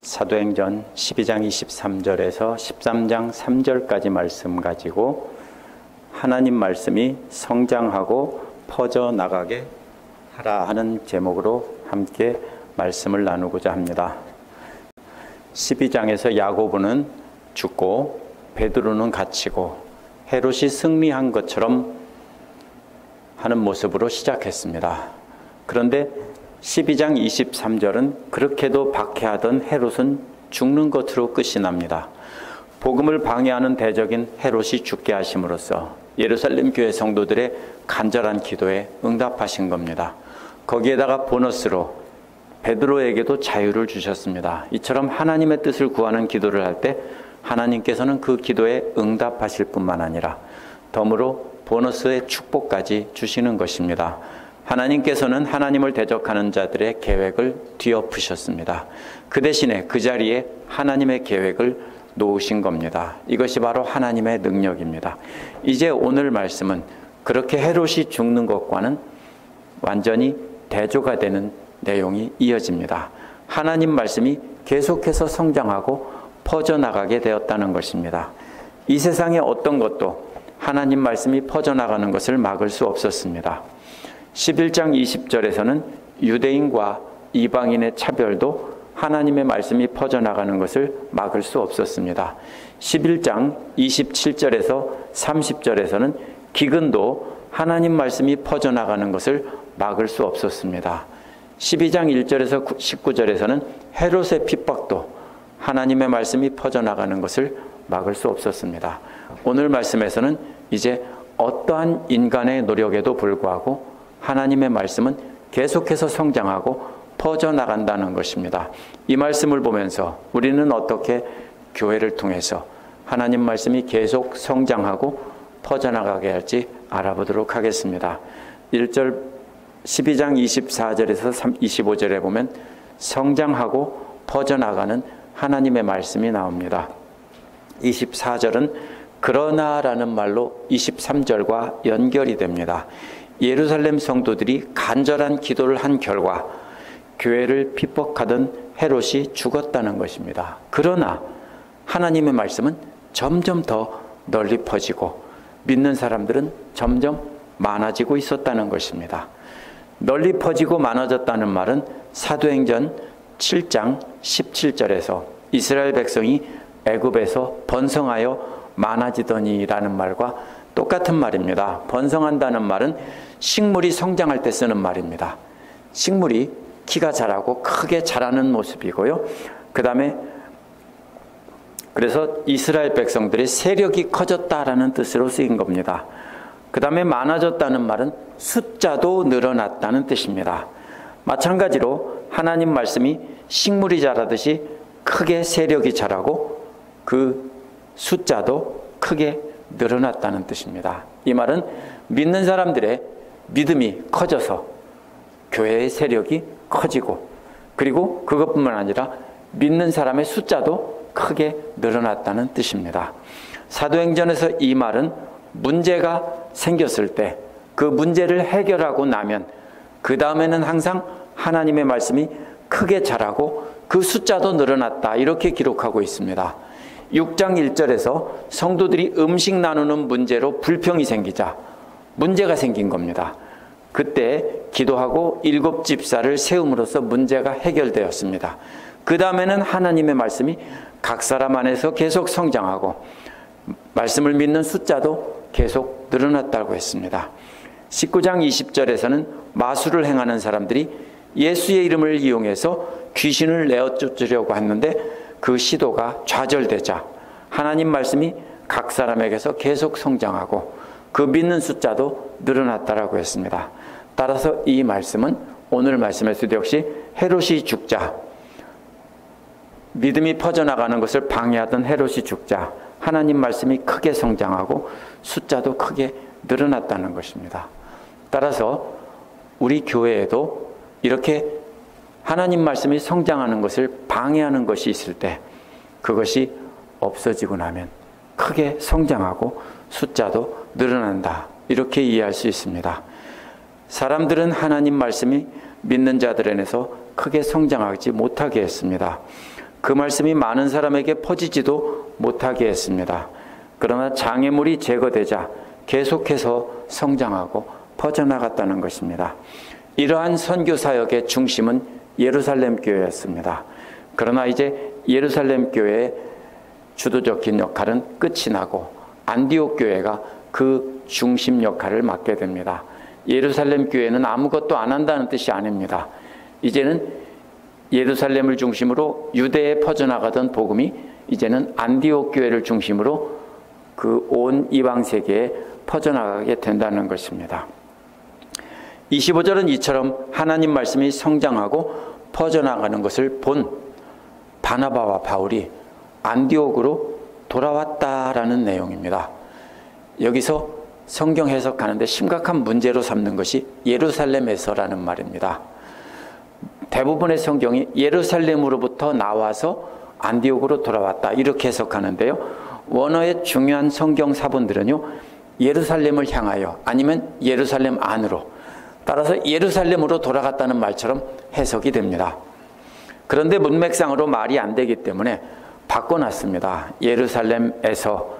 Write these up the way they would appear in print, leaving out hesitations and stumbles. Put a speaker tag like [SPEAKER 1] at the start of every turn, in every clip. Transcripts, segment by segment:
[SPEAKER 1] 사도행전 12장 23절에서 13장 3절까지 말씀 가지고 하나님 말씀이 성장하고 퍼져나가게 하라 하는 제목으로 함께 말씀을 나누고자 합니다. 12장에서 야고보는 죽고 베드로는 갇히고 헤롯이 승리한 것처럼 하는 모습으로 시작했습니다. 그런데 12장 23절은 그렇게도 박해하던 헤롯은 죽는 것으로 끝이 납니다. 복음을 방해하는 대적인 헤롯이 죽게 하심으로써 예루살렘 교회 성도들의 간절한 기도에 응답하신 겁니다. 거기에다가 보너스로 베드로에게도 자유를 주셨습니다. 이처럼 하나님의 뜻을 구하는 기도를 할 때 하나님께서는 그 기도에 응답하실 뿐만 아니라 덤으로 보너스의 축복까지 주시는 것입니다. 하나님께서는 하나님을 대적하는 자들의 계획을 뒤엎으셨습니다. 그 대신에 그 자리에 하나님의 계획을 놓으신 겁니다. 이것이 바로 하나님의 능력입니다. 이제 오늘 말씀은 그렇게 헤롯이 죽는 것과는 완전히 대조가 되는 내용이 이어집니다. 하나님 말씀이 계속해서 성장하고 퍼져나가게 되었다는 것입니다. 이 세상의 어떤 것도 하나님 말씀이 퍼져나가는 것을 막을 수 없었습니다. 11장 20절에서는 유대인과 이방인의 차별도 하나님의 말씀이 퍼져나가는 것을 막을 수 없었습니다. 11장 27절에서 30절에서는 기근도 하나님 말씀이 퍼져나가는 것을 막을 수 없었습니다. 12장 1절에서 19절에서는 헤롯의 핍박도 하나님의 말씀이 퍼져나가는 것을 막을 수 없었습니다. 오늘 말씀에서는 이제 어떠한 인간의 노력에도 불구하고 하나님의 말씀은 계속해서 성장하고 퍼져나간다는 것입니다. 이 말씀을 보면서 우리는 어떻게 교회를 통해서 하나님 말씀이 계속 성장하고 퍼져나가게 할지 알아보도록 하겠습니다. 1절 12장 24절에서 25절에 보면 성장하고 퍼져나가는 하나님의 말씀이 나옵니다. 24절은 그러나라는 말로 23절과 연결이 됩니다. 예루살렘 성도들이 간절한 기도를 한 결과 교회를 핍박하던 헤롯이 죽었다는 것입니다. 그러나 하나님의 말씀은 점점 더 널리 퍼지고 믿는 사람들은 점점 많아지고 있었다는 것입니다. 널리 퍼지고 많아졌다는 말은 사도행전 7장 17절에서 이스라엘 백성이 애굽에서 번성하여 많아지더니라는 말과 똑같은 말입니다. 번성한다는 말은 식물이 성장할 때 쓰는 말입니다. 식물이 키가 자라고 크게 자라는 모습이고요. 그 다음에 그래서 이스라엘 백성들의 세력이 커졌다라는 뜻으로 쓰인 겁니다. 그 다음에 많아졌다는 말은 숫자도 늘어났다는 뜻입니다. 마찬가지로 하나님 말씀이 식물이 자라듯이 크게 세력이 자라고 그 숫자도 크게 늘어났다는 뜻입니다. 이 말은 믿는 사람들의 믿음이 커져서 교회의 세력이 커지고 그리고 그것뿐만 아니라 믿는 사람의 숫자도 크게 늘어났다는 뜻입니다. 사도행전에서 이 말은 문제가 생겼을 때 그 문제를 해결하고 나면 그 다음에는 항상 하나님의 말씀이 크게 자라고 그 숫자도 늘어났다 이렇게 기록하고 있습니다. 6장 1절에서 성도들이 음식 나누는 문제로 불평이 생기자 문제가 생긴 겁니다. 그때 기도하고 7집사를 세움으로써 문제가 해결되었습니다. 그 다음에는 하나님의 말씀이 각 사람 안에서 계속 성장하고 말씀을 믿는 숫자도 계속 늘어났다고 했습니다. 19장 20절에서는 마술을 행하는 사람들이 예수의 이름을 이용해서 귀신을 내어쫓으려고 했는데 그 시도가 좌절되자 하나님 말씀이 각 사람에게서 계속 성장하고 그 믿는 숫자도 늘어났다라고 했습니다. 따라서 이 말씀은 오늘 말씀에서도 역시 헤롯이 죽자 믿음이 퍼져나가는 것을 방해하던 헤롯이 죽자 하나님 말씀이 크게 성장하고 숫자도 크게 늘어났다는 것입니다. 따라서 우리 교회에도 이렇게 하나님 말씀이 성장하는 것을 방해하는 것이 있을 때 그것이 없어지고 나면 크게 성장하고 숫자도 늘어난다 이렇게 이해할 수 있습니다. 사람들은 하나님 말씀이 믿는 자들 안에서 크게 성장하지 못하게 했습니다. 그 말씀이 많은 사람에게 퍼지지도 못하게 했습니다. 그러나 장애물이 제거되자 계속해서 성장하고 퍼져나갔다는 것입니다. 이러한 선교 사역의 중심은 예루살렘 교회였습니다. 그러나 이제 예루살렘 교회의 주도적인 역할은 끝이 나고 안디옥 교회가 그 중심 역할을 맡게 됩니다. 예루살렘 교회는 아무것도 안 한다는 뜻이 아닙니다. 이제는 예루살렘을 중심으로 유대에 퍼져나가던 복음이 이제는 안디옥 교회를 중심으로 그 온 이방 세계에 퍼져나가게 된다는 것입니다. 25절은 이처럼 하나님 말씀이 성장하고 퍼져나가는 것을 본 바나바와 바울이 안디옥으로 돌아왔다라는 내용입니다. 여기서 성경 해석하는데 심각한 문제로 삼는 것이 예루살렘에서라는 말입니다. 대부분의 성경이 예루살렘으로부터 나와서 안디옥으로 돌아왔다 이렇게 해석하는데요. 원어의 중요한 성경 사본들은요, 예루살렘을 향하여 아니면 예루살렘 안으로, 따라서 예루살렘으로 돌아갔다는 말처럼 해석이 됩니다. 그런데 문맥상으로 말이 안 되기 때문에 바꿔놨습니다. 예루살렘에서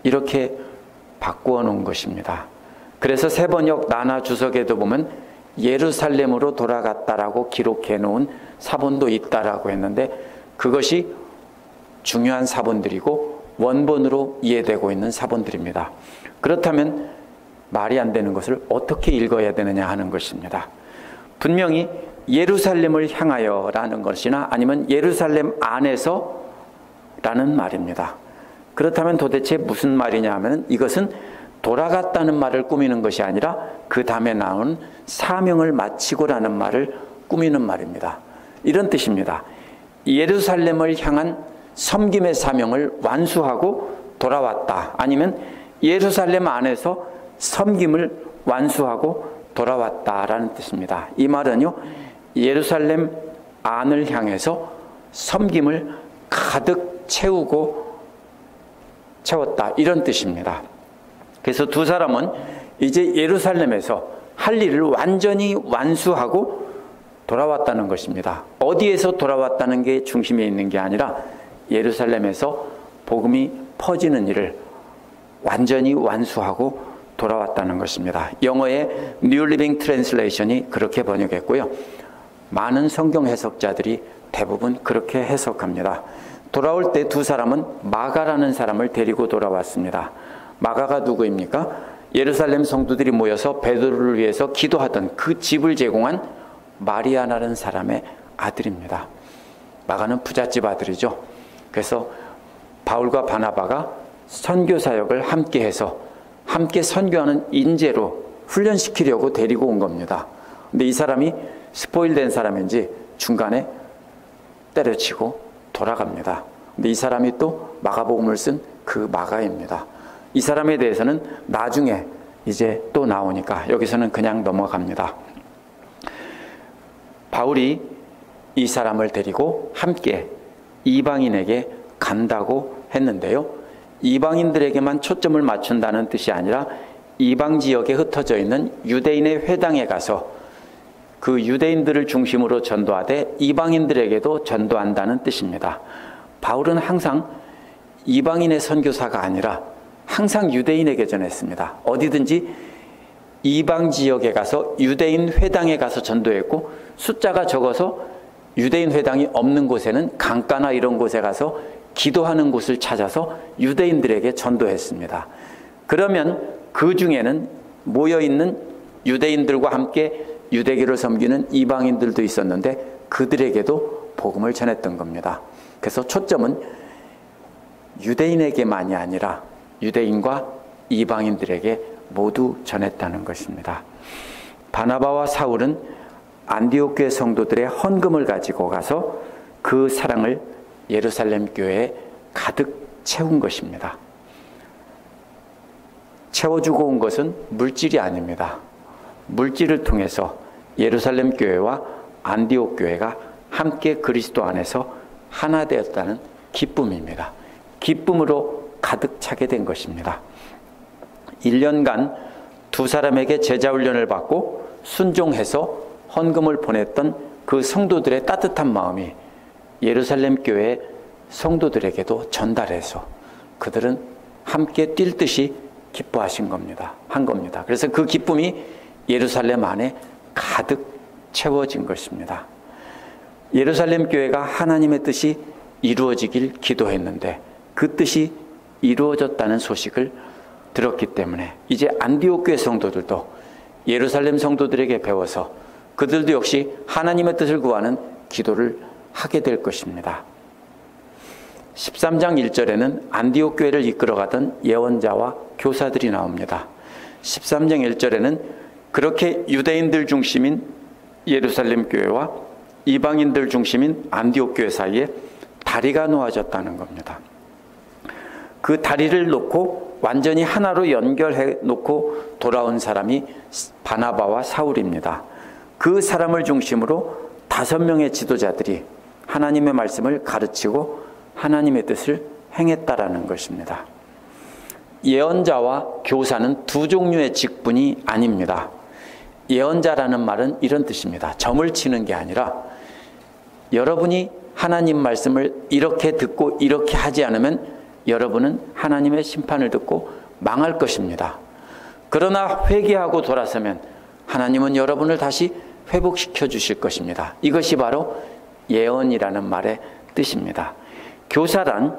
[SPEAKER 1] 이렇게 바꾸어 놓은 것입니다. 그래서 세번역 나나 주석에도 보면 예루살렘으로 돌아갔다라고 기록해 놓은 사본도 있다라고 했는데 그것이 중요한 사본들이고 원본으로 이해되고 있는 사본들입니다. 그렇다면 말이 안 되는 것을 어떻게 읽어야 되느냐 하는 것입니다. 분명히 예루살렘을 향하여라는 것이나 아니면 예루살렘 안에서 라는 말입니다. 그렇다면 도대체 무슨 말이냐 하면 이것은 돌아갔다는 말을 꾸미는 것이 아니라 그 다음에 나온 사명을 마치고라는 말을 꾸미는 말입니다. 이런 뜻입니다. 예루살렘을 향한 섬김의 사명을 완수하고 돌아왔다. 아니면 예루살렘 안에서 섬김을 완수하고 돌아왔다라는 뜻입니다. 이 말은요, 예루살렘 안을 향해서 섬김을 가득 채웠다 이런 뜻입니다. 그래서 두 사람은 이제 예루살렘에서 할 일을 완전히 완수하고 돌아왔다는 것입니다. 어디에서 돌아왔다는 게 중심에 있는 게 아니라 예루살렘에서 복음이 퍼지는 일을 완전히 완수하고 돌아왔다는 것입니다. 영어의 New Living Translation이 그렇게 번역했고요. 많은 성경 해석자들이 대부분 그렇게 해석합니다. 돌아올 때 두 사람은 마가라는 사람을 데리고 돌아왔습니다. 마가가 누구입니까? 예루살렘 성도들이 모여서 베드로를 위해서 기도하던 그 집을 제공한 마리아라는 사람의 아들입니다. 마가는 부잣집 아들이죠. 그래서 바울과 바나바가 선교 사역을 함께 해서 함께 선교하는 인재로 훈련시키려고 데리고 온 겁니다. 근데 이 사람이 스포일된 사람인지 중간에 때려치고 돌아갑니다. 근데 이 사람이 또 마가복음을 쓴 그 마가입니다. 이 사람에 대해서는 나중에 이제 또 나오니까 여기서는 그냥 넘어갑니다. 바울이 이 사람을 데리고 함께 이방인에게 간다고 했는데요. 이방인들에게만 초점을 맞춘다는 뜻이 아니라 이방 지역에 흩어져 있는 유대인의 회당에 가서 그 유대인들을 중심으로 전도하되 이방인들에게도 전도한다는 뜻입니다. 바울은 항상 이방인의 선교사가 아니라 항상 유대인에게 전했습니다. 어디든지 이방 지역에 가서 유대인 회당에 가서 전도했고 숫자가 적어서 유대인 회당이 없는 곳에는 강가나 이런 곳에 가서 기도하는 곳을 찾아서 유대인들에게 전도했습니다. 그러면 그 중에는 모여있는 유대인들과 함께 유대교를 섬기는 이방인들도 있었는데 그들에게도 복음을 전했던 겁니다. 그래서 초점은 유대인에게만이 아니라 유대인과 이방인들에게 모두 전했다는 것입니다. 바나바와 사울은 안디옥 교회 성도들의 헌금을 가지고 가서 그 사랑을 예루살렘 교회에 가득 채운 것입니다. 채워주고 온 것은 물질이 아닙니다. 물질을 통해서 예루살렘 교회와 안디옥 교회가 함께 그리스도 안에서 하나 되었다는 기쁨입니다. 기쁨으로 가득 차게 된 것입니다. 1년간 두 사람에게 제자 훈련을 받고 순종해서 헌금을 보냈던 그 성도들의 따뜻한 마음이 예루살렘 교회 성도들에게도 전달해서 그들은 함께 뛸 듯이 기뻐하신 겁니다. 한 겁니다. 그래서 그 기쁨이 예루살렘 안에 가득 채워진 것입니다. 예루살렘 교회가 하나님의 뜻이 이루어지길 기도했는데 그 뜻이 이루어졌다는 소식을 들었기 때문에 이제 안디옥 교회 성도들도 예루살렘 성도들에게 배워서 그들도 역시 하나님의 뜻을 구하는 기도를 하게 될 것입니다. 13장 1절에는 안디옥 교회를 이끌어가던 예언자와 교사들이 나옵니다. 13장 1절에는 그렇게 유대인들 중심인 예루살렘 교회와 이방인들 중심인 안디옥 교회 사이에 다리가 놓아졌다는 겁니다. 그 다리를 놓고 완전히 하나로 연결해 놓고 돌아온 사람이 바나바와 사울입니다. 그 사람을 중심으로 5명의 지도자들이 하나님의 말씀을 가르치고 하나님의 뜻을 행했다라는 것입니다. 예언자와 교사는 두 종류의 직분이 아닙니다. 예언자라는 말은 이런 뜻입니다. 점을 치는 게 아니라 여러분이 하나님 말씀을 이렇게 듣고 이렇게 하지 않으면 여러분은 하나님의 심판을 듣고 망할 것입니다. 그러나 회개하고 돌아서면 하나님은 여러분을 다시 회복시켜 주실 것입니다. 이것이 바로 예언이라는 말의 뜻입니다. 교사란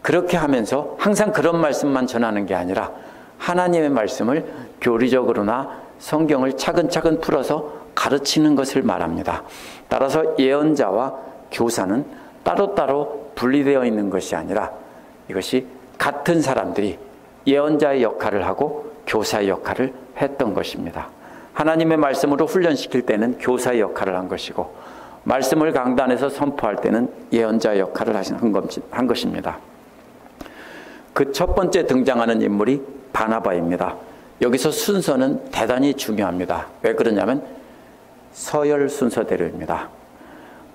[SPEAKER 1] 그렇게 하면서 항상 그런 말씀만 전하는 게 아니라 하나님의 말씀을 교리적으로나 성경을 차근차근 풀어서 가르치는 것을 말합니다. 따라서 예언자와 교사는 따로따로 분리되어 있는 것이 아니라 이것이 같은 사람들이 예언자의 역할을 하고 교사의 역할을 했던 것입니다. 하나님의 말씀으로 훈련시킬 때는 교사의 역할을 한 것이고 말씀을 강단에서 선포할 때는 예언자의 역할을 한 것입니다. 그 첫 번째 등장하는 인물이 바나바입니다. 여기서 순서는 대단히 중요합니다. 왜 그러냐면 서열 순서대로입니다.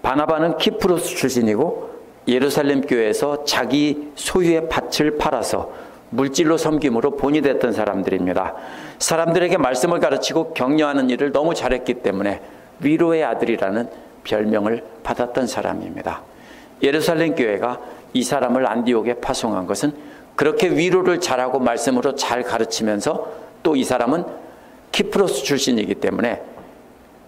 [SPEAKER 1] 바나바는 키프로스 출신이고 예루살렘 교회에서 자기 소유의 밭을 팔아서 물질로 섬김으로 본이 됐던 사람들입니다. 사람들에게 말씀을 가르치고 격려하는 일을 너무 잘했기 때문에 위로의 아들이라는 별명을 받았던 사람입니다. 예루살렘 교회가 이 사람을 안디옥에 파송한 것은 그렇게 위로를 잘하고 말씀으로 잘 가르치면서 또 이 사람은 키프로스 출신이기 때문에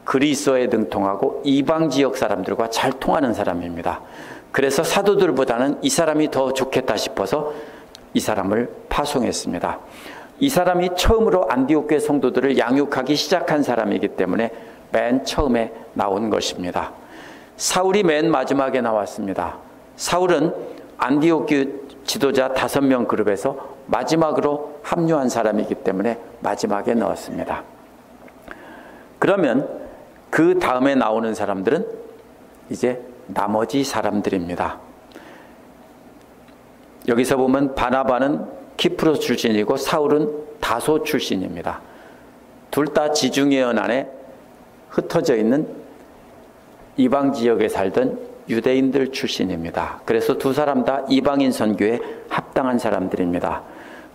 [SPEAKER 1] 그리스어에 능통하고 이방 지역 사람들과 잘 통하는 사람입니다. 그래서 사도들보다는 이 사람이 더 좋겠다 싶어서 이 사람을 파송했습니다. 이 사람이 처음으로 안디옥 교회 성도들을 양육하기 시작한 사람이기 때문에 맨 처음에 나온 것입니다. 사울이 맨 마지막에 나왔습니다. 사울은 안디옥 교회 지도자 5명 그룹에서 마지막으로 합류한 사람이기 때문에 마지막에 넣었습니다. 그러면 그 다음에 나오는 사람들은 이제 나머지 사람들입니다. 여기서 보면 바나바는 키프로스 출신이고 사울은 다소 출신입니다. 둘 다 지중해 연안에 흩어져 있는 이방 지역에 살던 유대인들 출신입니다. 그래서 두 사람 다 이방인 선교에 합당한 사람들입니다.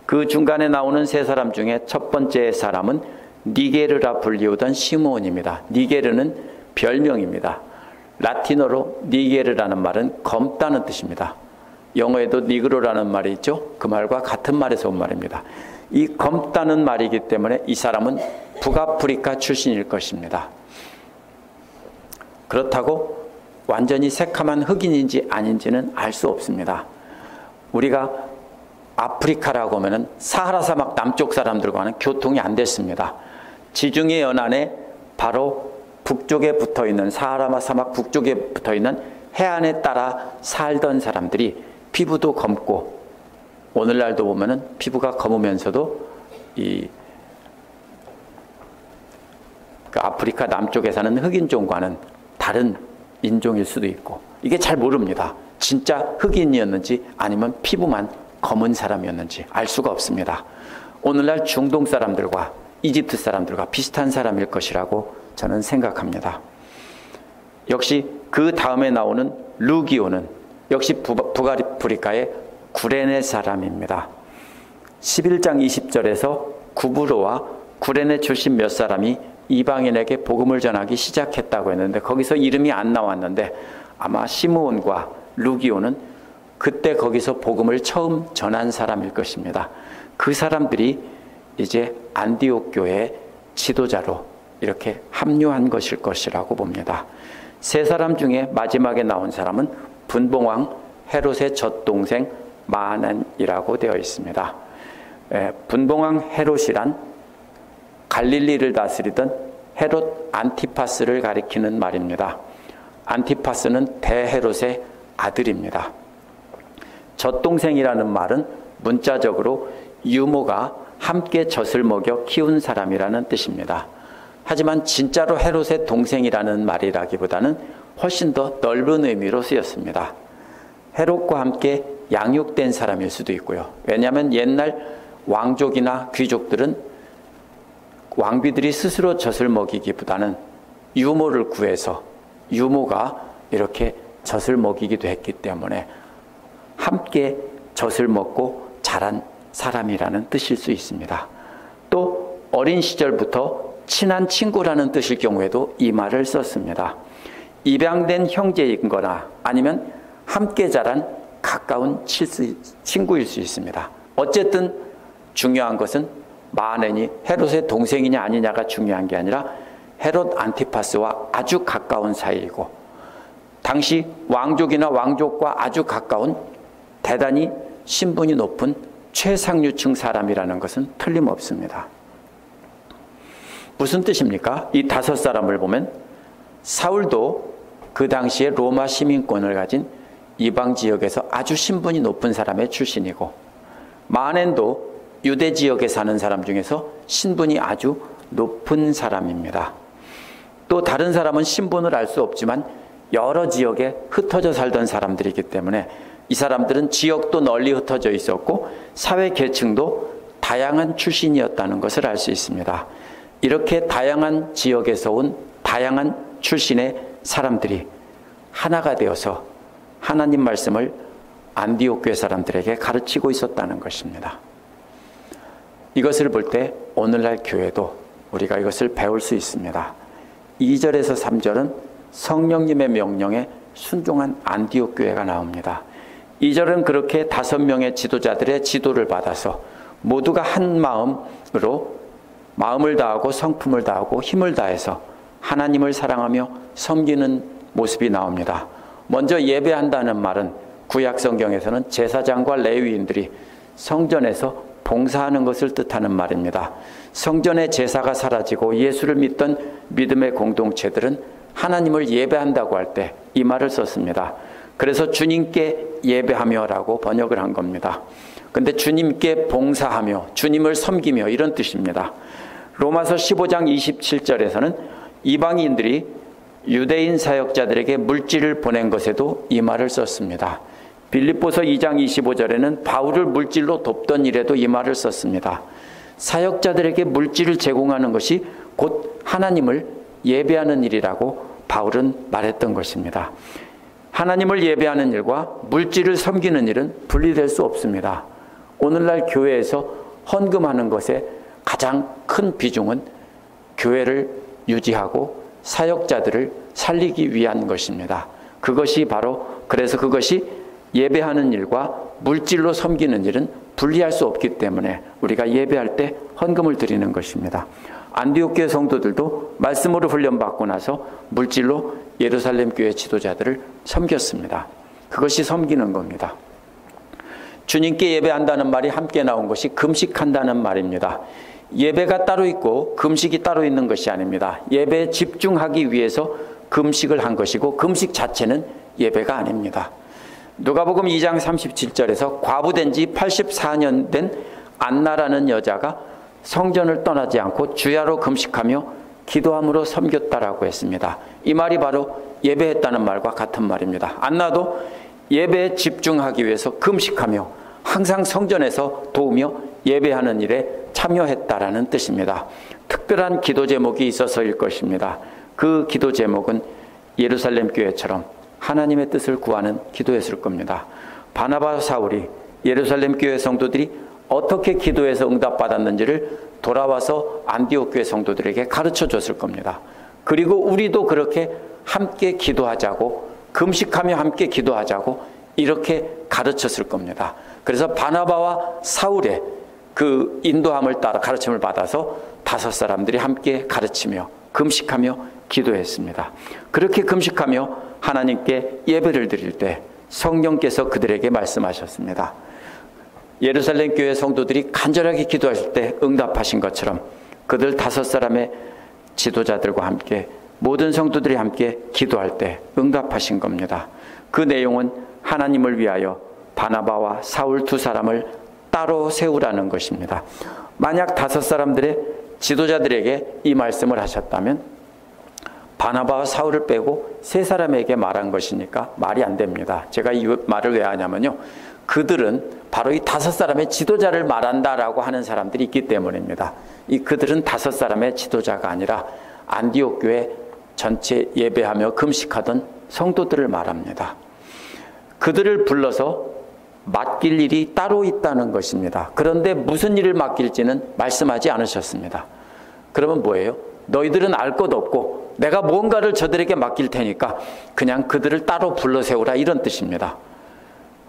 [SPEAKER 1] 그 중간에 나오는 세 사람 중에 첫 번째 사람은 니게르라 불리우던 시므온입니다. 니게르는 별명입니다. 라틴어로 니게르라는 말은 검다는 뜻입니다. 영어에도 니그로라는 말이 있죠. 그 말과 같은 말에서 온 말입니다. 이 검다는 말이기 때문에 이 사람은 북아프리카 출신일 것입니다. 그렇다고 완전히 새카만 흑인인지 아닌지는 알 수 없습니다. 우리가 아프리카라고 하면 사하라 사막 남쪽 사람들과는 교통이 안 됐습니다. 지중해 연안에 바로 북쪽에 붙어있는 사하라 사막 북쪽에 붙어있는 해안에 따라 살던 사람들이 피부도 검고 오늘날도 보면은 피부가 검으면서도 그 아프리카 남쪽에 사는 흑인종과는 다른 인종일 수도 있고 이게 잘 모릅니다. 진짜 흑인이었는지 아니면 피부만 검은 사람이었는지 알 수가 없습니다. 오늘날 중동 사람들과 이집트 사람들과 비슷한 사람일 것이라고 저는 생각합니다. 역시 그 다음에 나오는 루기오는 역시 북아프리카의 구레네 사람입니다. 11장 20절에서 구브로와 구레네 출신 몇 사람이 이방인에게 복음을 전하기 시작했다고 했는데 거기서 이름이 안 나왔는데 아마 시므온과 루기오는 그때 거기서 복음을 처음 전한 사람일 것입니다. 그 사람들이 이제 안디옥 교회의 지도자로 이렇게 합류한 것일 것이라고 봅니다. 세 사람 중에 마지막에 나온 사람은 분봉왕 헤롯의 젖동생 마난이라고 되어 있습니다. 분봉왕 헤롯이란 갈릴리를 다스리던 헤롯 안티파스를 가리키는 말입니다. 안티파스는 대헤롯의 아들입니다. 젖동생이라는 말은 문자적으로 유모가 함께 젖을 먹여 키운 사람이라는 뜻입니다. 하지만 진짜로 헤롯의 동생이라는 말이라기보다는 훨씬 더 넓은 의미로 쓰였습니다. 헤롯과 함께 양육된 사람일 수도 있고요. 왜냐하면 옛날 왕족이나 귀족들은 왕비들이 스스로 젖을 먹이기보다는 유모를 구해서 유모가 이렇게 젖을 먹이기도 했기 때문에 함께 젖을 먹고 자란 사람이라는 뜻일 수 있습니다. 또 어린 시절부터 친한 친구라는 뜻일 경우에도 이 말을 썼습니다. 입양된 형제인 거나 아니면 함께 자란 가까운 친구일 수 있습니다. 어쨌든 중요한 것은 마난이 헤롯의 동생이냐 아니냐가 중요한 게 아니라 헤롯 안티파스와 아주 가까운 사이이고 당시 왕족이나 왕족과 아주 가까운 대단히 신분이 높은 최상류층 사람이라는 것은 틀림없습니다. 무슨 뜻입니까? 이 다섯 사람을 보면 사울도 그 당시에 로마 시민권을 가진 이방 지역에서 아주 신분이 높은 사람의 출신이고 마난도 유대 지역에 사는 사람 중에서 신분이 아주 높은 사람입니다. 또 다른 사람은 신분을 알 수 없지만 여러 지역에 흩어져 살던 사람들이기 때문에 이 사람들은 지역도 널리 흩어져 있었고 사회 계층도 다양한 출신이었다는 것을 알 수 있습니다. 이렇게 다양한 지역에서 온 다양한 출신의 사람들이 하나가 되어서 하나님 말씀을 안디옥 교회 사람들에게 가르치고 있었다는 것입니다. 이것을 볼 때 오늘날 교회도 우리가 이것을 배울 수 있습니다. 2절에서 3절은 성령님의 명령에 순종한 안디옥 교회가 나옵니다. 2절은 그렇게 5명의 지도자들의 지도를 받아서 모두가 한 마음으로 마음을 다하고 성품을 다하고 힘을 다해서 하나님을 사랑하며 섬기는 모습이 나옵니다. 먼저 예배한다는 말은 구약 성경에서는 제사장과 레위인들이 성전에서 봉사하는 것을 뜻하는 말입니다. 성전의 제사가 사라지고 예수를 믿던 믿음의 공동체들은 하나님을 예배한다고 할 때 이 말을 썼습니다. 그래서 주님께 예배하며라고 번역을 한 겁니다. 근데 주님께 봉사하며 주님을 섬기며 이런 뜻입니다. 로마서 15장 27절에서는 이방인들이 유대인 사역자들에게 물질을 보낸 것에도 이 말을 썼습니다. 빌립보서 2장 25절에는 바울을 물질로 돕던 일에도 이 말을 썼습니다. 사역자들에게 물질을 제공하는 것이 곧 하나님을 예배하는 일이라고 바울은 말했던 것입니다. 하나님을 예배하는 일과 물질을 섬기는 일은 분리될 수 없습니다. 오늘날 교회에서 헌금하는 것의 가장 큰 비중은 교회를 유지하고 사역자들을 살리기 위한 것입니다. 그래서 그것이 예배하는 일과 물질로 섬기는 일은 분리할 수 없기 때문에 우리가 예배할 때 헌금을 드리는 것입니다. 안디옥 교회 성도들도 말씀으로 훈련받고 나서 물질로 예루살렘 교회 지도자들을 섬겼습니다. 그것이 섬기는 겁니다. 주님께 예배한다는 말이 함께 나온 것이 금식한다는 말입니다. 예배가 따로 있고 금식이 따로 있는 것이 아닙니다. 예배에 집중하기 위해서 금식을 한 것이고 금식 자체는 예배가 아닙니다. 누가복음 2장 37절에서 과부된 지 84년 된 안나라는 여자가 성전을 떠나지 않고 주야로 금식하며 기도함으로 섬겼다라고 했습니다. 이 말이 바로 예배했다는 말과 같은 말입니다. 안나도 예배에 집중하기 위해서 금식하며 항상 성전에서 도우며 예배하는 일에 참여했다라는 뜻입니다. 특별한 기도 제목이 있어서일 것입니다. 그 기도 제목은 예루살렘 교회처럼 하나님의 뜻을 구하는 기도였을 겁니다. 바나바와 사울이 예루살렘 교회 성도들이 어떻게 기도해서 응답받았는지를 돌아와서 안디옥 교회 성도들에게 가르쳐 줬을 겁니다. 그리고 우리도 그렇게 함께 기도하자고 금식하며 함께 기도하자고 이렇게 가르쳤을 겁니다. 그래서 바나바와 사울의 그 인도함을 따라 가르침을 받아서 5 사람들이 함께 가르치며 금식하며 기도했습니다. 그렇게 금식하며 하나님께 예배를 드릴 때 성령께서 그들에게 말씀하셨습니다. 예루살렘 교회 성도들이 간절하게 기도하실 때 응답하신 것처럼 그들 5 사람의 지도자들과 함께 모든 성도들이 함께 기도할 때 응답하신 겁니다. 그 내용은 하나님을 위하여 바나바와 사울 2 사람을 따로 세우라는 것입니다. 만약 5 사람들의 지도자들에게 이 말씀을 하셨다면 바나바와 사울을 빼고 3 사람에게 말한 것이니까 말이 안 됩니다. 제가 이 말을 왜 하냐면요, 그들은 바로 이 5 사람의 지도자를 말한다라고 하는 사람들이 있기 때문입니다. 그들은 5 사람의 지도자가 아니라 안디옥 교회 전체 예배하며 금식하던 성도들을 말합니다. 그들을 불러서 맡길 일이 따로 있다는 것입니다. 그런데 무슨 일을 맡길지는 말씀하지 않으셨습니다. 그러면 뭐예요? 너희들은 알 것 없고 내가 무언가를 저들에게 맡길 테니까 그냥 그들을 따로 불러 세우라, 이런 뜻입니다.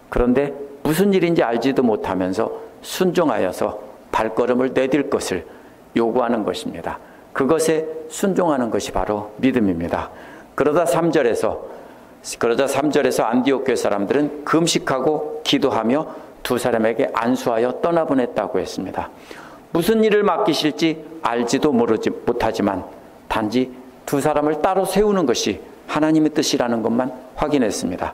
[SPEAKER 1] 그런데 무슨 일인지 알지도 못하면서 순종하여서 발걸음을 내딜 것을 요구하는 것입니다. 그것에 순종하는 것이 바로 믿음입니다. 그러자 3절에서 안디옥 교회 사람들은 금식하고 기도하며 2 사람에게 안수하여 떠나보냈다고 했습니다. 무슨 일을 맡기실지 알지도 못하지만 단지 2 사람을 따로 세우는 것이 하나님의 뜻이라는 것만 확인했습니다.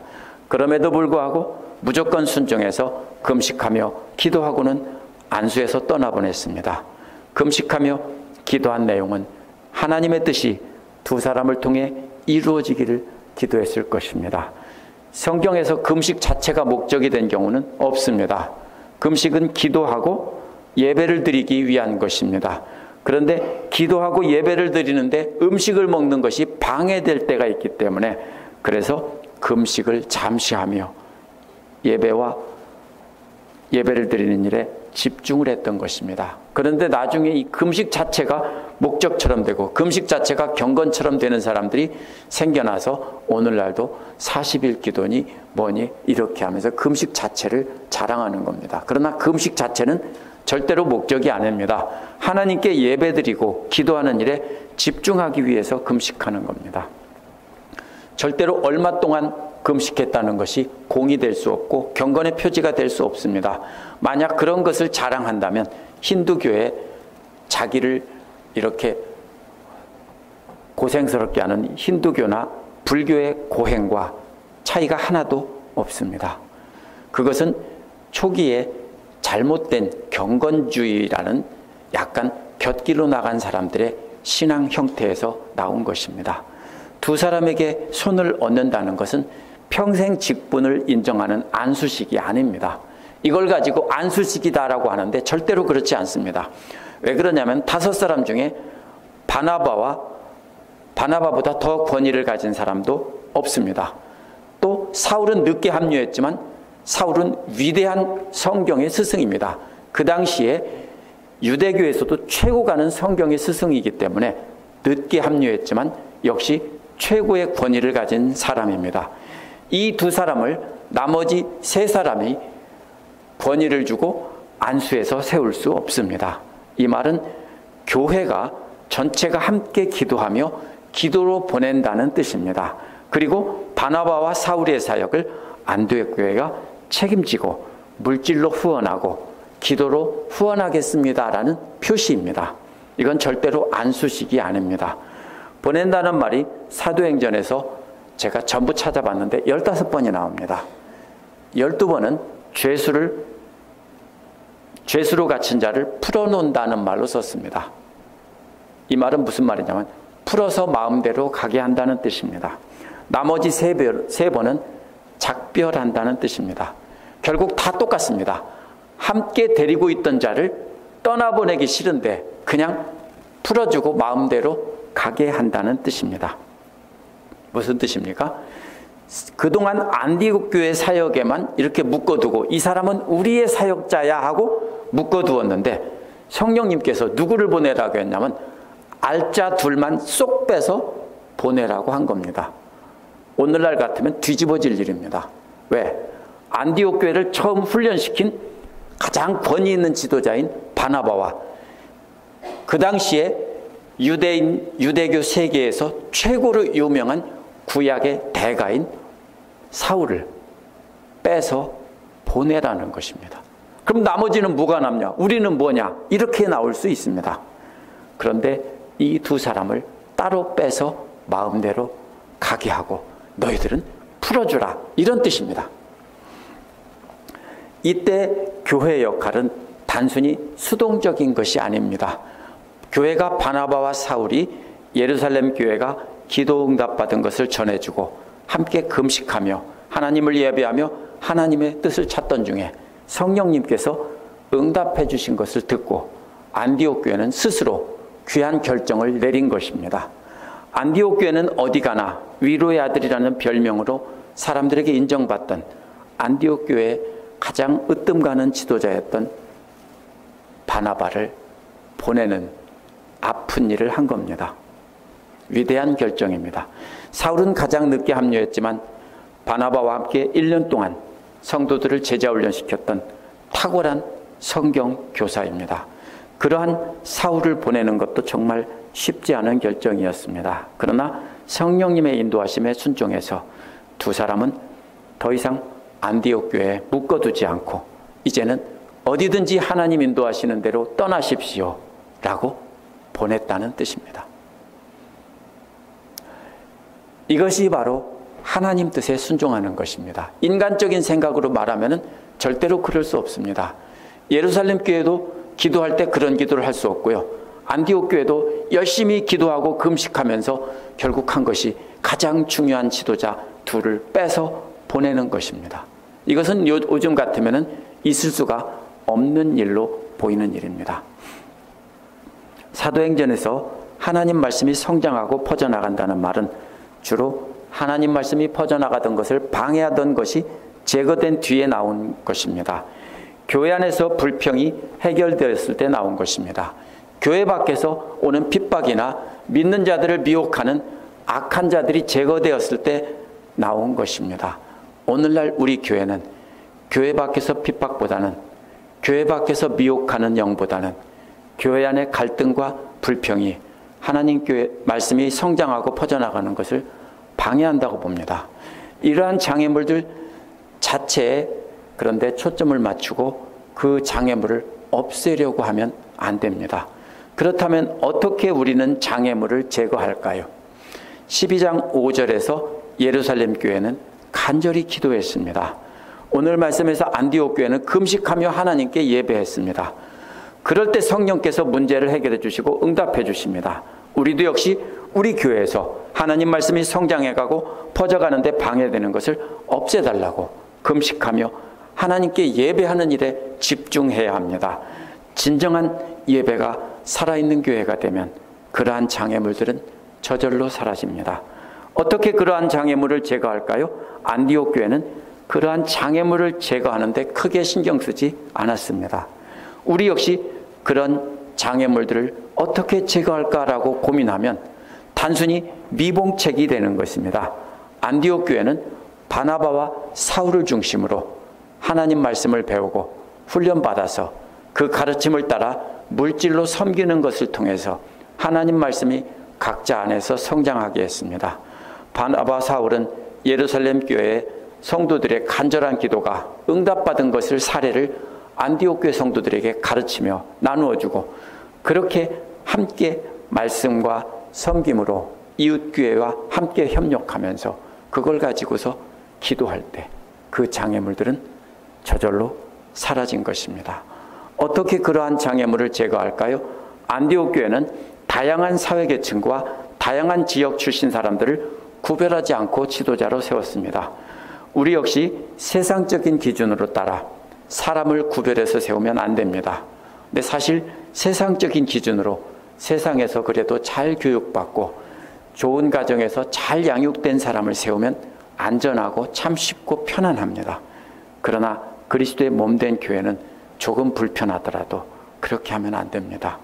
[SPEAKER 1] 그럼에도 불구하고 무조건 순종해서 금식하며 기도하고는 안수해서 떠나보냈습니다. 금식하며 기도한 내용은 하나님의 뜻이 2 사람을 통해 이루어지기를 기도했을 것입니다. 성경에서 금식 자체가 목적이 된 경우는 없습니다. 금식은 기도하고 예배를 드리기 위한 것입니다. 그런데 기도하고 예배를 드리는데 음식을 먹는 것이 방해될 때가 있기 때문에 그래서 금식을 잠시 하며 예배를 드리는 일에 집중을 했던 것입니다. 그런데 나중에 이 금식 자체가 목적처럼 되고 금식 자체가 경건처럼 되는 사람들이 생겨나서 오늘날도 40일 기도니 뭐니 이렇게 하면서 금식 자체를 자랑하는 겁니다. 그러나 금식 자체는 절대로 목적이 아닙니다. 하나님께 예배드리고 기도하는 일에 집중하기 위해서 금식하는 겁니다. 절대로 얼마 동안 금식했다는 것이 공이 될 수 없고 경건의 표지가 될 수 없습니다. 만약 그런 것을 자랑한다면 힌두교에 자기를 이렇게 고생스럽게 하는 힌두교나 불교의 고행과 차이가 하나도 없습니다. 그것은 초기에 잘못된 경건주의라는 약간 곁길로 나간 사람들의 신앙 형태에서 나온 것입니다. 2 사람에게 손을 얹는다는 것은 평생 직분을 인정하는 안수식이 아닙니다. 이걸 가지고 안수식이다라고 하는데 절대로 그렇지 않습니다. 왜 그러냐면 5 사람 중에 바나바보다 더 권위를 가진 사람도 없습니다. 또 사울은 늦게 합류했지만 사울은 위대한 성경의 스승입니다. 그 당시에 유대교에서도 최고 가는 성경의 스승이기 때문에 늦게 합류했지만 역시 최고의 권위를 가진 사람입니다. 이 2 사람을 나머지 3 사람이 권위를 주고 안수해서 세울 수 없습니다. 이 말은 교회가 전체가 함께 기도하며 기도로 보낸다는 뜻입니다. 그리고 바나바와 사울의 사역을 안디옥 교회가 책임지고 물질로 후원하고 기도로 후원하겠습니다라는 표시입니다. 이건 절대로 안수식이 아닙니다. 보낸다는 말이 사도행전에서 제가 전부 찾아봤는데 15번이 나옵니다. 12번은 죄수로 갇힌 자를 풀어놓는다는 말로 썼습니다. 이 말은 무슨 말이냐면 풀어서 마음대로 가게 한다는 뜻입니다. 나머지 3번은 작별한다는 뜻입니다. 결국 다 똑같습니다. 함께 데리고 있던 자를 떠나보내기 싫은데 그냥 풀어주고 마음대로 가게 한다는 뜻입니다. 무슨 뜻입니까? 그동안 안디옥 교회 사역에만 이렇게 묶어두고 이 사람은 우리의 사역자야 하고 묶어두었는데 성령님께서 누구를 보내라고 했냐면 알짜 둘만 쏙 빼서 보내라고 한 겁니다. 오늘날 같으면 뒤집어질 일입니다. 왜? 안디옥 교회를 처음 훈련시킨 가장 권위 있는 지도자인 바나바와 그 당시에 유대교 세계에서 최고로 유명한 구약의 대가인 사울을 빼서 보내라는 것입니다. 그럼 나머지는 뭐가 남냐? 우리는 뭐냐? 이렇게 나올 수 있습니다. 그런데 이 두 사람을 따로 빼서 마음대로 가게 하고 너희들은 풀어주라, 이런 뜻입니다. 이때 교회의 역할은 단순히 수동적인 것이 아닙니다. 교회가 바나바와 사울이 예루살렘 교회가 기도 응답받은 것을 전해주고 함께 금식하며 하나님을 예배하며 하나님의 뜻을 찾던 중에 성령님께서 응답해 주신 것을 듣고 안디옥 교회는 스스로 귀한 결정을 내린 것입니다. 안디옥 교회는 어디 가나 위로의 아들이라는 별명으로 사람들에게 인정받던 안디옥 교회의 가장 으뜸 가는 지도자였던 바나바를 보내는 아픈 일을 한 겁니다. 위대한 결정입니다. 사울은 가장 늦게 합류했지만 바나바와 함께 1년 동안 성도들을 제자 훈련시켰던 탁월한 성경 교사입니다. 그러한 사울을 보내는 것도 정말 쉽지 않은 결정이었습니다. 그러나 성령님의 인도하심에 순종해서 두 사람은 더 이상 안디옥 교회에 묶어두지 않고 이제는 어디든지 하나님 인도하시는 대로 떠나십시오 라고 보냈다는 뜻입니다. 이것이 바로 하나님 뜻에 순종하는 것입니다. 인간적인 생각으로 말하면 절대로 그럴 수 없습니다. 예루살렘 교회도 기도할 때 그런 기도를 할 수 없고요. 안디옥 교회도 열심히 기도하고 금식하면서 결국 한 것이 가장 중요한 지도자 둘을 빼서 보내는 것입니다. 이것은 요즘 같으면 있을 수가 없는 일로 보이는 일입니다. 사도행전에서 하나님 말씀이 성장하고 퍼져나간다는 말은 주로 하나님 말씀이 퍼져나가던 것을 방해하던 것이 제거된 뒤에 나온 것입니다. 교회 안에서 불평이 해결되었을 때 나온 것입니다. 교회 밖에서 오는 핍박이나 믿는 자들을 미혹하는 악한 자들이 제거되었을 때 나온 것입니다. 오늘날 우리 교회는 교회 밖에서 핍박보다는, 교회 밖에서 미혹하는 영보다는 교회 안의 갈등과 불평이 하나님 교회 말씀이 성장하고 퍼져나가는 것을 방해한다고 봅니다. 이러한 장애물들 자체에 그런데 초점을 맞추고 그 장애물을 없애려고 하면 안 됩니다. 그렇다면 어떻게 우리는 장애물을 제거할까요? 12장 5절에서 예루살렘 교회는 간절히 기도했습니다. 오늘 말씀에서 안디옥 교회는 금식하며 하나님께 예배했습니다. 그럴 때 성령께서 문제를 해결해 주시고 응답해 주십니다. 우리도 역시 우리 교회에서 하나님 말씀이 성장해가고 퍼져가는데 방해되는 것을 없애달라고 금식하며 하나님께 예배하는 일에 집중해야 합니다. 진정한 예배가 살아있는 교회가 되면 그러한 장애물들은 저절로 사라집니다. 어떻게 그러한 장애물을 제거할까요? 안디옥 교회는 그러한 장애물을 제거하는데 크게 신경 쓰지 않았습니다. 우리 역시 그런 장애물들을 어떻게 제거할까라고 고민하면 단순히 미봉책이 되는 것입니다. 안디옥 교회는 바나바와 사울을 중심으로 하나님 말씀을 배우고 훈련받아서 그 가르침을 따라 물질로 섬기는 것을 통해서 하나님 말씀이 각자 안에서 성장하게 했습니다. 바나바 사울은 예루살렘 교회의 성도들의 간절한 기도가 응답받은 것을 사례를 안디옥 교회 성도들에게 가르치며 나누어주고 그렇게 함께 말씀과 섬김으로 이웃교회와 함께 협력하면서 그걸 가지고서 기도할 때 그 장애물들은 저절로 사라진 것입니다. 어떻게 그러한 장애물을 제거할까요? 안디옥 교회는 다양한 사회계층과 다양한 지역 출신 사람들을 구별하지 않고 지도자로 세웠습니다. 우리 역시 세상적인 기준으로 따라 사람을 구별해서 세우면 안 됩니다. 근데 사실 세상적인 기준으로 세상에서 그래도 잘 교육받고 좋은 가정에서 잘 양육된 사람을 세우면 안전하고 참 쉽고 편안합니다. 그러나 그리스도의 몸된 교회는 조금 불편하더라도 그렇게 하면 안 됩니다.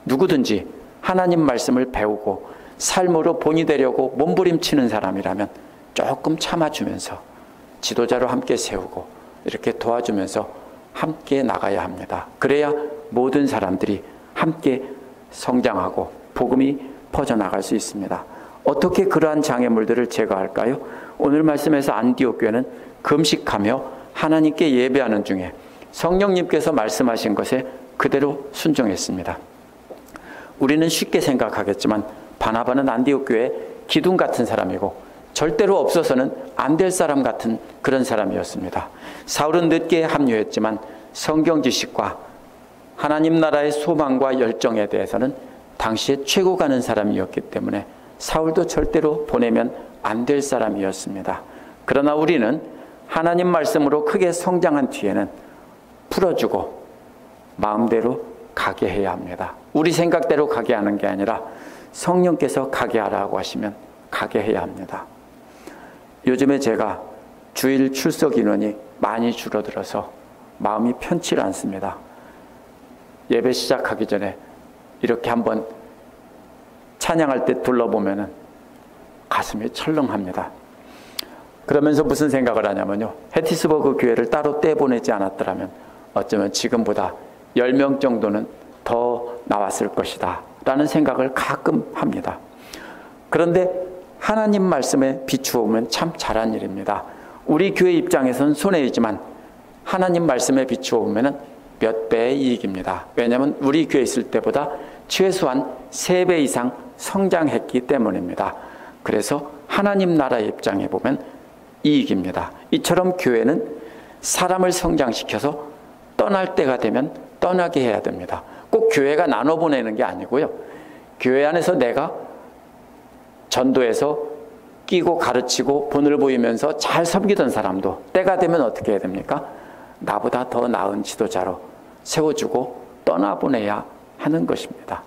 [SPEAKER 1] 누구든지 하나님 말씀을 배우고 삶으로 본이 되려고 몸부림치는 사람이라면 조금 참아주면서 지도자로 함께 세우고 이렇게 도와주면서 함께 나가야 합니다. 그래야 모든 사람들이 함께 성장하고 복음이 퍼져나갈 수 있습니다. 어떻게 그러한 장애물들을 제거할까요? 오늘 말씀에서 안디옥 교회는 금식하며 하나님께 예배하는 중에 성령님께서 말씀하신 것에 그대로 순종했습니다. 우리는 쉽게 생각하겠지만 바나바는 안디옥 교회의 기둥 같은 사람이고 절대로 없어서는 안 될 사람 같은 그런 사람이었습니다. 사울은 늦게 합류했지만 성경 지식과 하나님 나라의 소망과 열정에 대해서는 당시에 최고 가는 사람이었기 때문에 사울도 절대로 보내면 안 될 사람이었습니다. 그러나 우리는 하나님 말씀으로 크게 성장한 뒤에는 풀어주고 마음대로 가게 해야 합니다. 우리 생각대로 가게 하는 게 아니라 성령께서 가게 하라고 하시면 가게 해야 합니다. 요즘에 제가 주일 출석 인원이 많이 줄어들어서 마음이 편치 않습니다. 예배 시작하기 전에 이렇게 한번 찬양할 때 둘러보면 가슴이 철렁합니다. 그러면서 무슨 생각을 하냐면요. 해티스버그 교회를 따로 떼보내지 않았더라면 어쩌면 지금보다 10명 정도는 더 나왔을 것이다 라는 생각을 가끔 합니다. 그런데 하나님 말씀에 비추어보면 참 잘한 일입니다. 우리 교회 입장에서는 손해이지만 하나님 말씀에 비추어보면 몇 배의 이익입니다. 왜냐하면 우리 교회 있을 때보다 최소한 3배 이상 성장했기 때문입니다. 그래서 하나님 나라의 입장에 보면 이익입니다. 이처럼 교회는 사람을 성장시켜서 떠날 때가 되면 떠나게 해야 됩니다. 꼭 교회가 나눠보내는 게 아니고요. 교회 안에서 내가 전도해서 끼고 가르치고 본을 보이면서 잘 섬기던 사람도 때가 되면 어떻게 해야 됩니까? 나보다 더 나은 지도자로 세워주고 떠나보내야 하는 것입니다.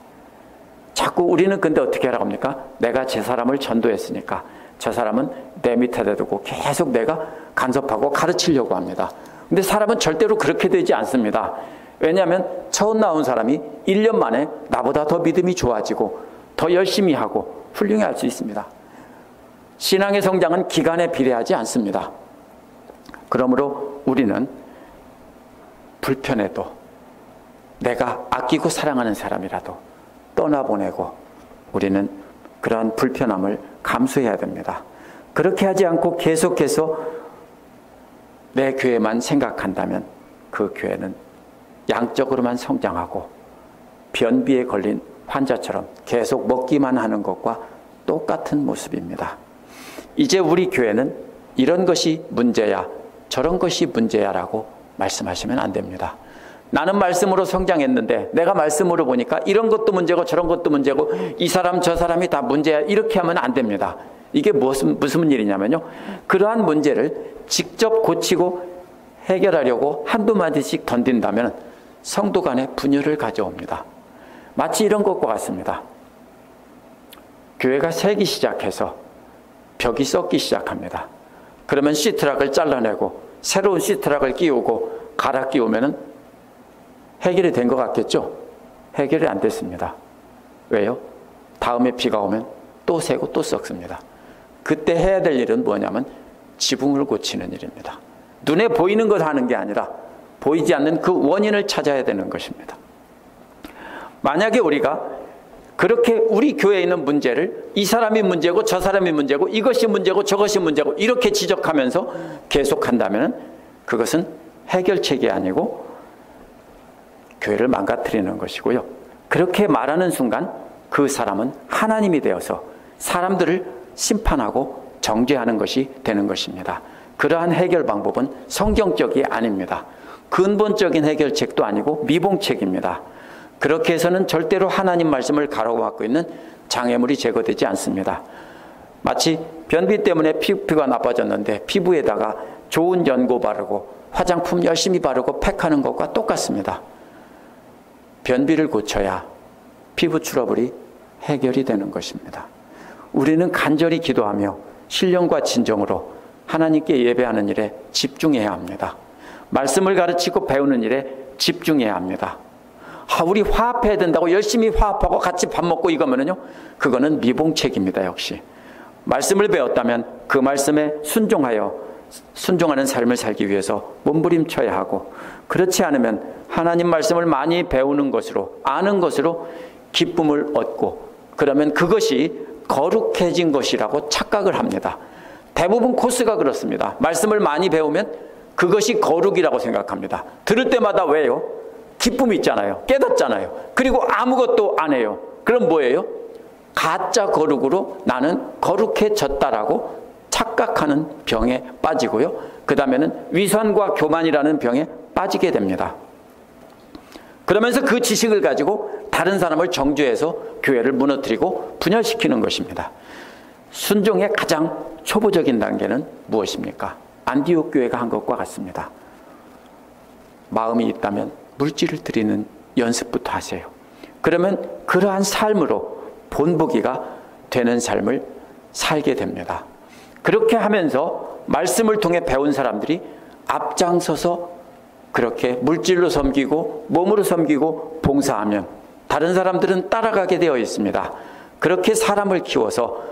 [SPEAKER 1] 자꾸 우리는 근데 어떻게 하라고 합니까? 내가 제 사람을 전도했으니까 저 사람은 내 밑에 두고 계속 내가 간섭하고 가르치려고 합니다. 근데 사람은 절대로 그렇게 되지 않습니다. 왜냐하면 처음 나온 사람이 1년 만에 나보다 더 믿음이 좋아지고 더 열심히 하고 훌륭히 할 수 있습니다. 신앙의 성장은 기간에 비례하지 않습니다. 그러므로 우리는 불편해도 내가 아끼고 사랑하는 사람이라도 떠나보내고 우리는 그러한 불편함을 감수해야 됩니다. 그렇게 하지 않고 계속해서 내 교회만 생각한다면 그 교회는 양적으로만 성장하고 변비에 걸린 환자처럼 계속 먹기만 하는 것과 똑같은 모습입니다. 이제 우리 교회는 이런 것이 문제야 저런 것이 문제야 라고 말씀하시면 안 됩니다. 나는 말씀으로 성장했는데 내가 말씀으로 보니까 이런 것도 문제고 저런 것도 문제고 이 사람 저 사람이 다 문제야 이렇게 하면 안 됩니다. 이게 무슨 일이냐면요. 그러한 문제를 직접 고치고 해결하려고 한두 마디씩 던진다면 성도 간에 분열을 가져옵니다. 마치 이런 것과 같습니다. 교회가 새기 시작해서 벽이 썩기 시작합니다. 그러면 시트락을 잘라내고 새로운 시트락을 끼우고 갈아 끼우면 해결이 된 것 같겠죠? 해결이 안 됐습니다. 왜요? 다음에 비가 오면 또 새고 또 썩습니다. 그때 해야 될 일은 뭐냐면 지붕을 고치는 일입니다. 눈에 보이는 것 하는 게 아니라 보이지 않는 그 원인을 찾아야 되는 것입니다. 만약에 우리가 그렇게 우리 교회에 있는 문제를 이 사람이 문제고 저 사람이 문제고 이것이 문제고 저것이 문제고 이렇게 지적하면서 계속한다면 그것은 해결책이 아니고 교회를 망가뜨리는 것이고요. 그렇게 말하는 순간 그 사람은 하나님이 되어서 사람들을 심판하고 정죄하는 것이 되는 것입니다. 그러한 해결 방법은 성경적이 아닙니다. 근본적인 해결책도 아니고 미봉책입니다. 그렇게 해서는 절대로 하나님 말씀을 가로막고 있는 장애물이 제거되지 않습니다. 마치 변비 때문에 피부가 나빠졌는데 피부에다가 좋은 연고 바르고 화장품 열심히 바르고 팩하는 것과 똑같습니다. 변비를 고쳐야 피부 트러블이 해결이 되는 것입니다. 우리는 간절히 기도하며 신령과 진정으로 하나님께 예배하는 일에 집중해야 합니다. 말씀을 가르치고 배우는 일에 집중해야 합니다. 우리 화합해야 된다고 열심히 화합하고 같이 밥 먹고 이거면은요, 그거는 미봉책입니다. 역시 말씀을 배웠다면 그 말씀에 순종하는 삶을 살기 위해서 몸부림쳐야 하고, 그렇지 않으면 하나님 말씀을 많이 배우는 것으로, 아는 것으로 기쁨을 얻고, 그러면 그것이 거룩해진 것이라고 착각을 합니다. 대부분 코스가 그렇습니다. 말씀을 많이 배우면 그것이 거룩이라고 생각합니다. 들을 때마다 왜요? 기쁨이 있잖아요. 깨닫잖아요. 그리고 아무것도 안 해요. 그럼 뭐예요? 가짜 거룩으로 나는 거룩해졌다라고 착각하는 병에 빠지고요. 그 다음에는 위선과 교만이라는 병에 빠지게 됩니다. 그러면서 그 지식을 가지고 다른 사람을 정죄해서 교회를 무너뜨리고 분열시키는 것입니다. 순종의 가장 초보적인 단계는 무엇입니까? 안디옥 교회가 한 것과 같습니다. 마음이 있다면 물질을 드리는 연습부터 하세요. 그러면 그러한 삶으로 본보기가 되는 삶을 살게 됩니다. 그렇게 하면서 말씀을 통해 배운 사람들이 앞장서서 그렇게 물질로 섬기고 몸으로 섬기고 봉사하면 다른 사람들은 따라가게 되어 있습니다. 그렇게 사람을 키워서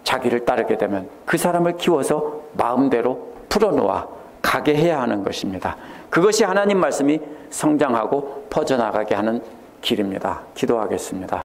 [SPEAKER 1] 자기를 따르게 되면 그 사람을 키워서 마음대로 풀어놓아 가게 해야 하는 것입니다. 그것이 하나님 말씀이 성장하고 퍼져나가게 하는 길입니다. 기도하겠습니다.